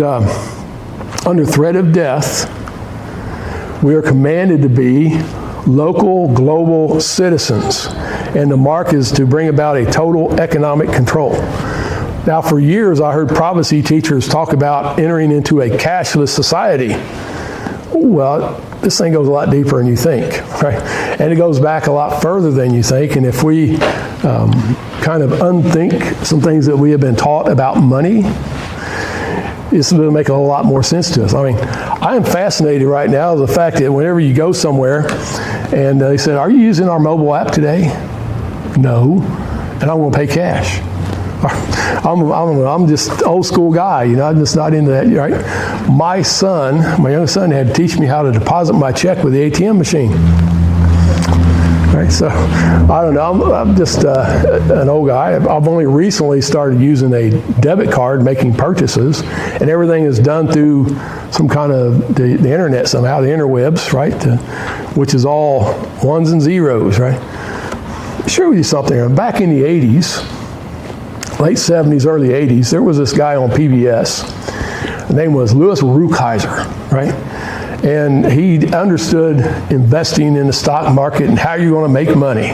under threat of death, we are commanded to be local, global citizens. And the mark is to bring about a total economic control. Now, for years, I heard prophecy teachers talk about entering into a cashless society. Well, this thing goes a lot deeper than you think, right? And it goes back a lot further than you think. And if we kind of unthink some things that we have been taught about money, it's going to make a whole lot more sense to us. I mean, I am fascinated right now with the fact that whenever you go somewhere and they said, "Are you using our mobile app today?" No. And I'm going to pay cash. I'm just old school guy, you know, I'm just not into that, right? My youngest son had to teach me how to deposit my check with the ATM machine. Right, so I don't know, I'm just an old guy. I've only recently started using a debit card, making purchases, and everything is done through some kind of the internet somehow, the interwebs, right? Which is all ones and zeros, right? I'll share with you something. Back in the 80s, late 70s, early 80s, there was this guy on PBS. The name was Louis Rukeyser, right? And he understood investing in the stock market and how you're going to make money.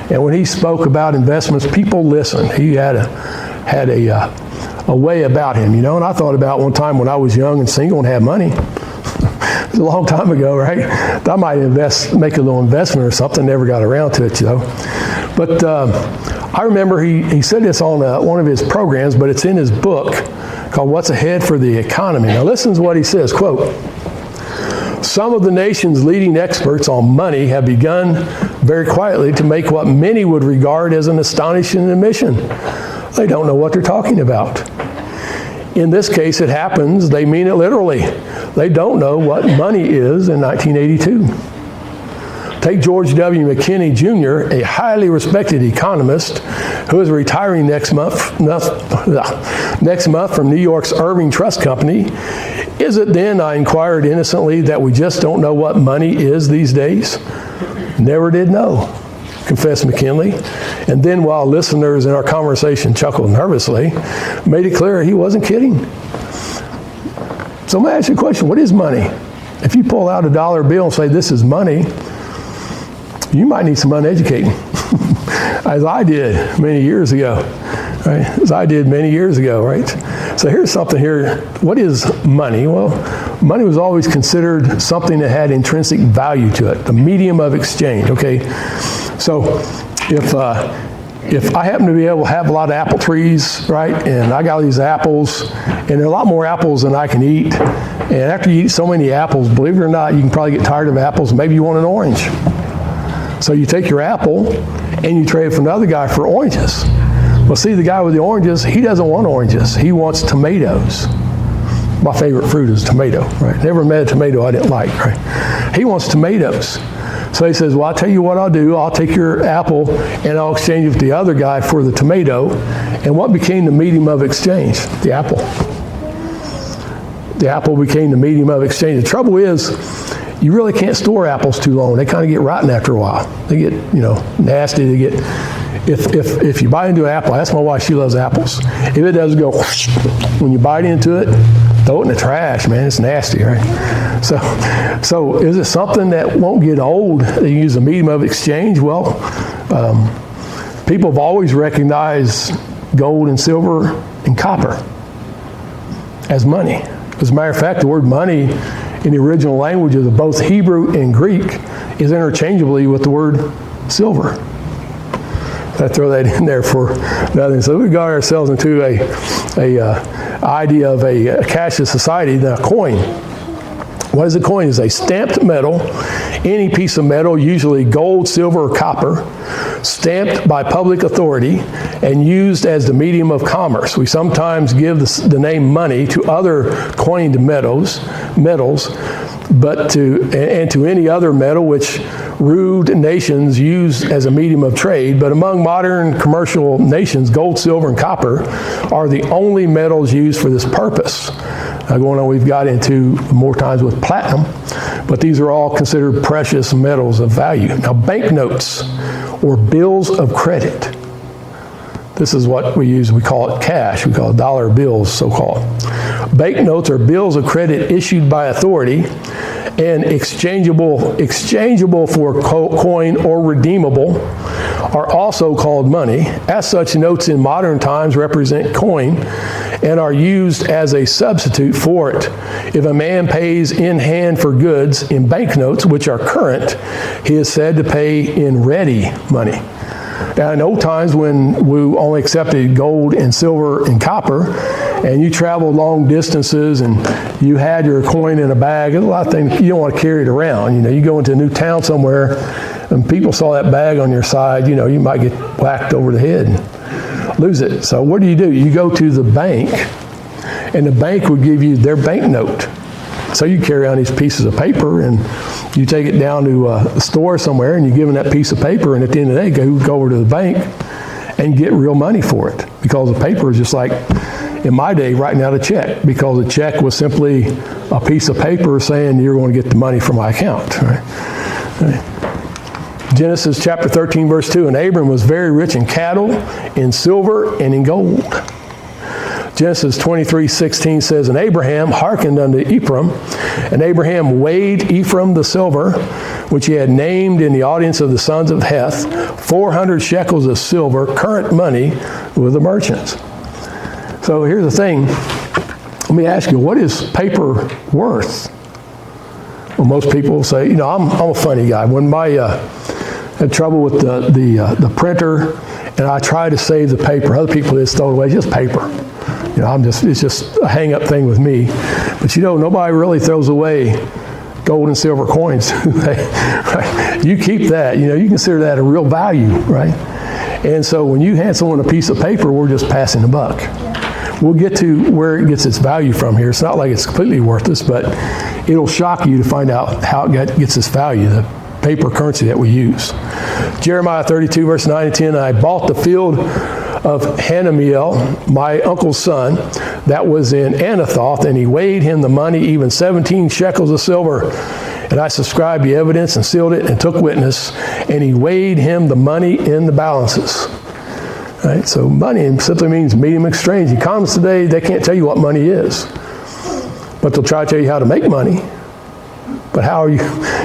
And when he spoke about investments, people listened. He had a way about him, you know. And I thought about one time when I was young and single and had money. It was a long time ago, right? I might make a little investment or something. Never got around to it, though. But I remember he said this on one of his programs, but it's in his book called "What's Ahead for the Economy." Now listen to what he says, quote, "Some of the nation's leading experts on money have begun very quietly to make what many would regard as an astonishing admission. They don't know what they're talking about. In this case, it happens, they mean it literally. They don't know what money is in 1982. Take George W. McKinney Jr., a highly respected economist who is retiring next month from New York's Irving Trust Company. Is it then, I inquired innocently, that we just don't know what money is these days? Never did know, confessed McKinley. And then while listeners in our conversation chuckled nervously, made it clear he wasn't kidding. So let me ask you a question. What is money? If you pull out a dollar bill and say this is money, you might need some uneducating, as I did many years ago, right? So here's something here. What is money? Well, money was always considered something that had intrinsic value to it, the medium of exchange, okay? So if I happen to be able to have a lot of apple trees, right, and I got all these apples, and there are a lot more apples than I can eat, and after you eat so many apples, believe it or not, you can probably get tired of apples. Maybe you want an orange. So you take your apple and you trade it for another guy for oranges. Well, see, the guy with the oranges, he doesn't want oranges. He wants tomatoes. My favorite fruit is tomato, right? Never met a tomato I didn't like, right? He wants tomatoes. So he says, well, I'll tell you what I'll do. I'll take your apple and I'll exchange it with the other guy for the tomato. And what became the medium of exchange? The apple. The apple became the medium of exchange. The trouble is, you really can't store apples too long. They kind of get rotten after a while. They get, nasty. They get, if you bite into an apple, that's my wife, she loves apples. If it doesn't go, when you bite into it, throw it in the trash, man. It's nasty, right? So is it something that won't get old? They use a medium of exchange? Well, people have always recognized gold and silver and copper as money. As a matter of fact, the word money in the original languages of both Hebrew and Greek is interchangeably with the word silver. I throw that in there for nothing. So we got ourselves into a idea of a cashless society. Now, a coin. What is a coin? It's a stamped metal, any piece of metal, usually gold, silver, or copper, stamped by public authority and used as the medium of commerce. We sometimes give the name money to other coined metals, but to any other metal which rude nations use as a medium of trade. But among modern commercial nations, gold, silver, and copper are the only metals used for this purpose. Going on, we've got into more times with platinum, but these are all considered precious metals of value. Now, banknotes or bills of credit. This is what we use. We call it cash. We call it dollar bills, so-called. Banknotes are bills of credit issued by authority and exchangeable for coin or redeemable, are also called money. As such, notes in modern times represent coin and are used as a substitute for it. If a man pays in hand for goods in banknotes, which are current, he is said to pay in ready money. Now, in old times when we only accepted gold and silver and copper, and you traveled long distances and you had your coin in a bag, there's a lot of things you don't want to carry it around. You know, you go into a new town somewhere and people saw that bag on your side, you know, you might get whacked over the head and lose it. So what do? You go to the bank, and the bank would give you their banknote. So you carry on these pieces of paper and you take it down to a store somewhere and you give them that piece of paper, and at the end of the day, go over to the bank and get real money for it. Because the paper is just like, in my day, writing out a check, because a check was simply a piece of paper saying you're going to get the money from my account. Right? Genesis chapter 13, verse 2, and Abram was very rich in cattle, in silver, and in gold. Genesis 23:16 says, and Abraham hearkened unto Ephraim, and Abraham weighed Ephraim the silver, which he had named in the audience of the sons of Heth, 400 shekels of silver, current money, with the merchants. So here's the thing. Let me ask you, what is paper worth? Well, most people say, you know, I'm a funny guy. When I had trouble with the printer, and I try to save the paper, other people just throw it away, just paper. You know, it's just a hang-up thing with me. But you know, nobody really throws away gold and silver coins. Right? You keep that. You know, you consider that a real value, right? And so when you hand someone a piece of paper, we're just passing the buck. We'll get to where it gets its value from here. It's not like it's completely worthless, but it'll shock you to find out how it gets its value, the paper currency that we use. Jeremiah 32, verse 9 and 10, I bought the field of Hanamiel, my uncle's son, that was in Anathoth, and he weighed him the money, even 17 shekels of silver. And I subscribed the evidence and sealed it and took witness, and he weighed him the money in the balances. Right? So money simply means medium exchange. Economists today, they can't tell you what money is, but they'll try to tell you how to make money. But how are you,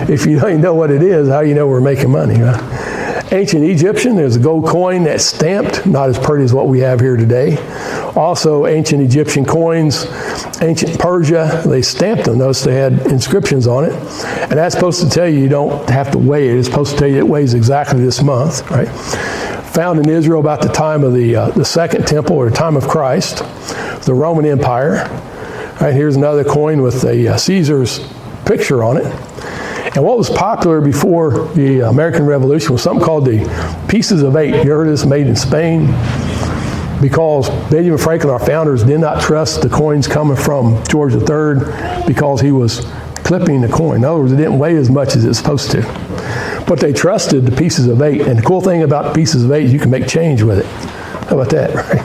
if you don't even know what it is, how do you know we're making money? Right? Ancient Egyptian, there's a gold coin that's stamped, not as pretty as what we have here today. Also, ancient Egyptian coins, ancient Persia, they stamped them. Notice they had inscriptions on it. And that's supposed to tell you don't have to weigh it. It's supposed to tell you it weighs exactly this month, right? Found in Israel about the time of the Second Temple, or the time of Christ, the Roman Empire. Right, here's another coin with a Caesar's picture on it. And what was popular before the American Revolution was something called the pieces of 8. You heard of this? Made in Spain. Because Benjamin Franklin, our founders, did not trust the coins coming from George III because he was clipping the coin. In other words, it didn't weigh as much as it's supposed to. But they trusted the pieces of 8. And the cool thing about the pieces of 8 is you can make change with it. How about that, right?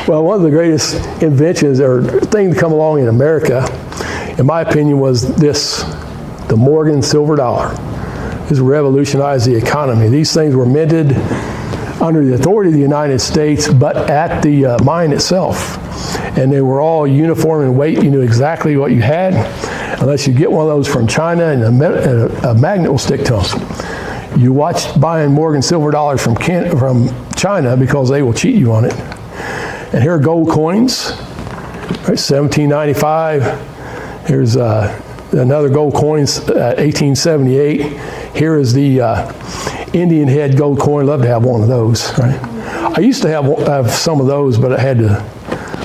Well, one of the greatest inventions or thing to come along in America, in my opinion, was this. The Morgan silver dollar. This revolutionized the economy. These things were minted under the authority of the United States, but at the mine itself. And they were all uniform in weight. You knew exactly what you had, unless you get one of those from China and a magnet will stick to them. You watch buying Morgan silver dollars from China because they will cheat you on it. And here are gold coins, right, 1795. Here's another gold coin, 1878. Here is the Indian head gold coin. Love to have one of those, right? I used to have some of those, but I had to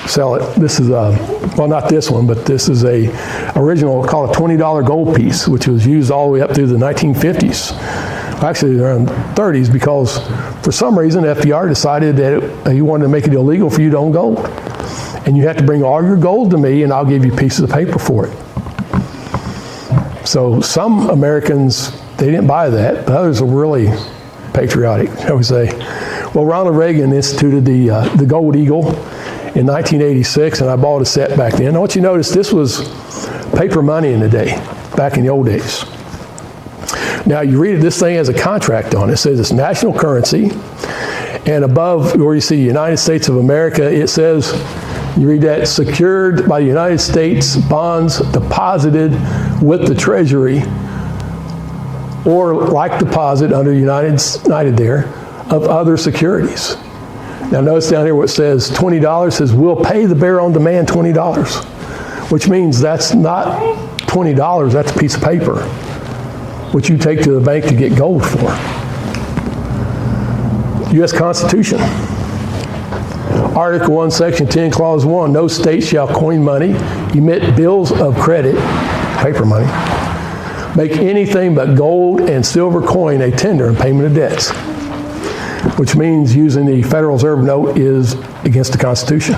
sell it. This is well, not this one, but this is a original, called a $20 gold piece, which was used all the way up through the 1950s. Actually, around 30s, because for some reason FDR decided that he wanted to make it illegal for you to own gold, and you have to bring all your gold to me, and I'll give you pieces of paper for it. So some Americans, they didn't buy that, but others were really patriotic, I would say. Well, Ronald Reagan instituted the Gold Eagle in 1986, and I bought a set back then. I want you to notice this was paper money in the day, back in the old days. Now you read it, this thing has a contract on it. It says it's national currency, And above where you see United States of America, it says, you read that, secured by the United States bonds deposited with the Treasury or like deposit under United there of other securities. Now notice down here where it says $20, says we'll pay the bearer on demand $20, which means that's not $20, that's a piece of paper, which you take to the bank to get gold for. U.S. Constitution. Article 1, Section 10, Clause 1, no state shall coin money, emit bills of credit, paper money, make anything but gold and silver coin a tender in payment of debts, which means using the Federal Reserve note is against the Constitution.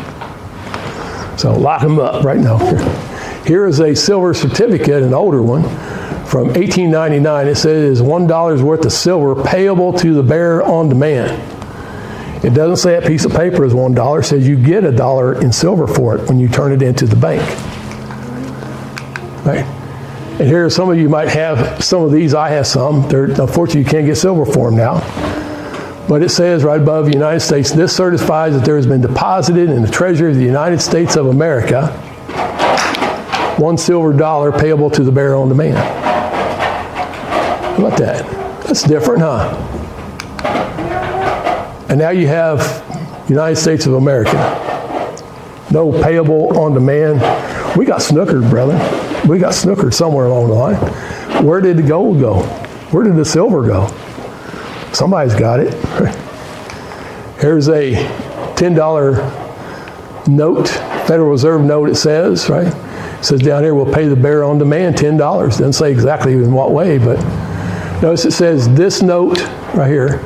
So lock them up right now. Here is a silver certificate, an older one, from 1899. It says $1 worth of silver payable to the bearer on demand. It doesn't say that piece of paper is $1. It says you get $1 in silver for it when you turn it into the bank. Right? And here, some of you might have some of these. I have some. Unfortunately, you can't get silver for them now. But it says right above the United States, this certifies that there has been deposited in the Treasury of the United States of America $1 silver payable to the bearer on demand. How about that? That's different, huh? And now you have United States of America. No payable on demand. We got snookered, brother. We got snookered somewhere along the line. Where did the gold go? Where did the silver go? Somebody's got it. Here's a $10 note, Federal Reserve note, it says, right? It says down here, we'll pay the bearer on demand $10. Doesn't say exactly in what way, but notice it says this note right here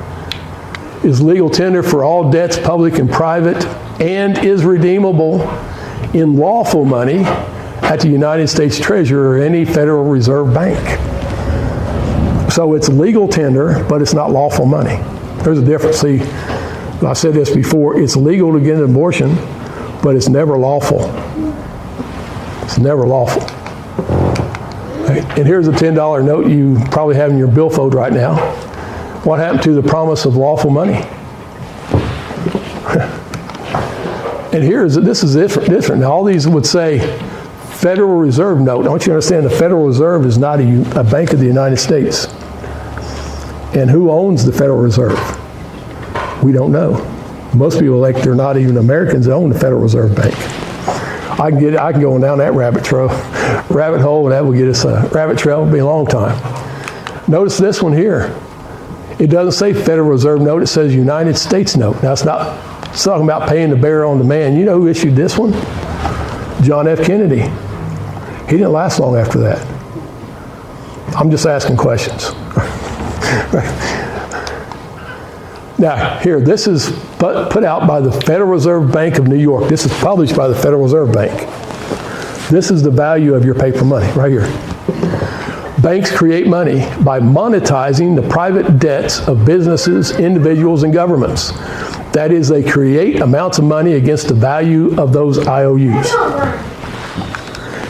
is legal tender for all debts, public and private, and is redeemable in lawful money at the United States Treasury or any Federal Reserve Bank. So it's legal tender, but it's not lawful money. There's a difference. See, I said this before, it's legal to get an abortion, but it's never lawful. It's never lawful. Right? And here's a $10 note you probably have in your billfold right now. What happened to the promise of lawful money? And this is different. Now all these would say Federal Reserve note. I want you to understand the Federal Reserve is not a bank of the United States. And who owns the Federal Reserve? We don't know. Most people they're not even Americans that own the Federal Reserve Bank. I can go down that rabbit hole, and that will get us a rabbit trail. It'll be a long time. Notice this one here. It doesn't say Federal Reserve note. It says United States note. Now it's talking about paying the bearer on demand. You know who issued this one? John F. Kennedy. He didn't last long after that. I'm just asking questions. Now, here, this is put out by the Federal Reserve Bank of New York. This is published by the Federal Reserve Bank. This is the value of your paper money, right here. Banks create money by monetizing the private debts of businesses, individuals, and governments. That is, they create amounts of money against the value of those IOUs.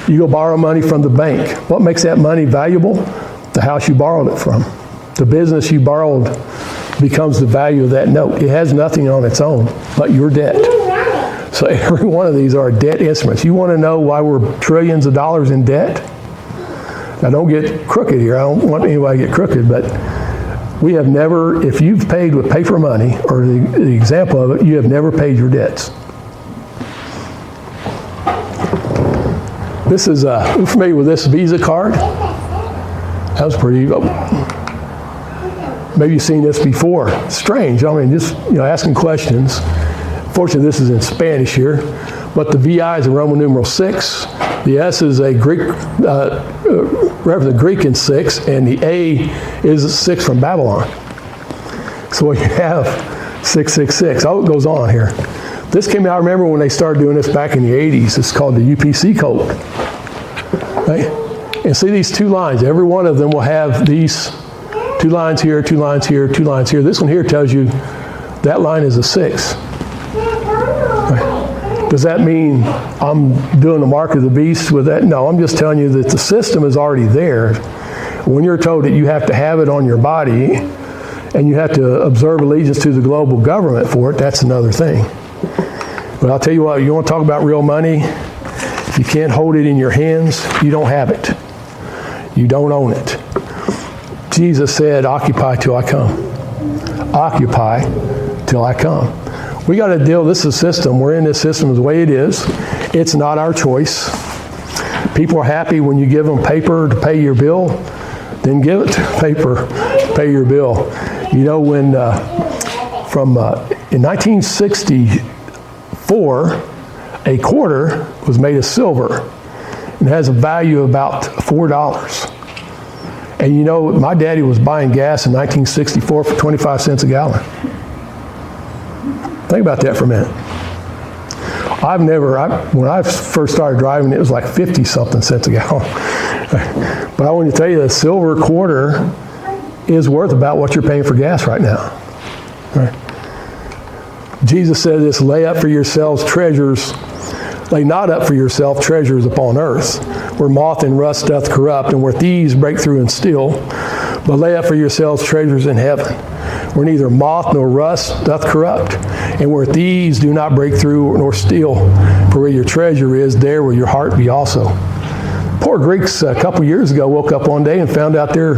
You go borrow money from the bank. What makes that money valuable? The house you borrowed it from. The business you borrowed becomes the value of that note. It has nothing on its own but your debt. So every one of these are debt instruments. You want to know why we're trillions of dollars in debt? Now don't get crooked here. I don't want anybody to get crooked, but we have never, if you've paid with paper money, or the example of it, you have never paid your debts. This is, I'm familiar with this Visa card. That was pretty, maybe you've seen this before. Strange, I mean, just asking questions. Fortunately, this is in Spanish here, but the VI is a Roman numeral 6. The S is a Greek, represents Greek in 6, and the A is 6 from Babylon. So you have 666. Oh, it goes on here. This came out, I remember when they started doing this back in the 80s. It's called the UPC code. Right? And see these two lines. Every one of them will have these 2 lines here, 2 lines here, 2 lines here. This one here tells you that line is a 6. Right? Does that mean I'm doing the mark of the beast with that? No, I'm just telling you that the system is already there. When you're told that you have to have it on your body, and you have to observe allegiance to the global government for it, that's another thing. But I'll tell you what, you want to talk about real money? If you can't hold it in your hands, you don't have it. You don't own it. Jesus said, occupy till I come. Occupy till I come. We got to deal, this is a system. We're in this system the way it is. It's not our choice. People are happy when you give them paper to pay your bill, then give it paper, pay your bill. You know, when in 1964, a quarter was made of silver and has a value of about $4. And you know, my daddy was buying gas in 1964 for 25 cents a gallon. Think about that for a minute. When I first started driving, it was like 50-something cents a gallon. But I want to tell you, a silver quarter is worth about what you're paying for gas right now. Right? Jesus said this, lay not up for yourself treasures upon earth, where moth and rust doth corrupt, and where thieves break through and steal. But lay up for yourselves treasures in heaven, where neither moth nor rust doth corrupt, and where thieves do not break through nor steal. For where your treasure is, there will your heart be also. Poor Greeks a couple years ago woke up one day and found out their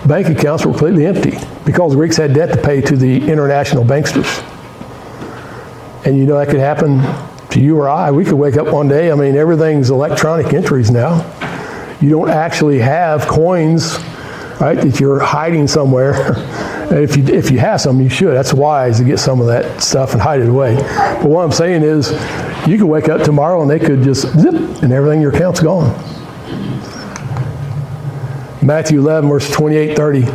bank accounts were completely empty because the Greeks had debt to pay to the international banksters. And you know that could happen to you or I. We could wake up one day, I mean, everything's electronic entries now. You don't actually have coins, right, that you're hiding somewhere. If you have some, you should. That's wise to get some of that stuff and hide it away. But what I'm saying is, you could wake up tomorrow and they could just zip, and everything in your account's gone. Matthew 11, verse 28, 30.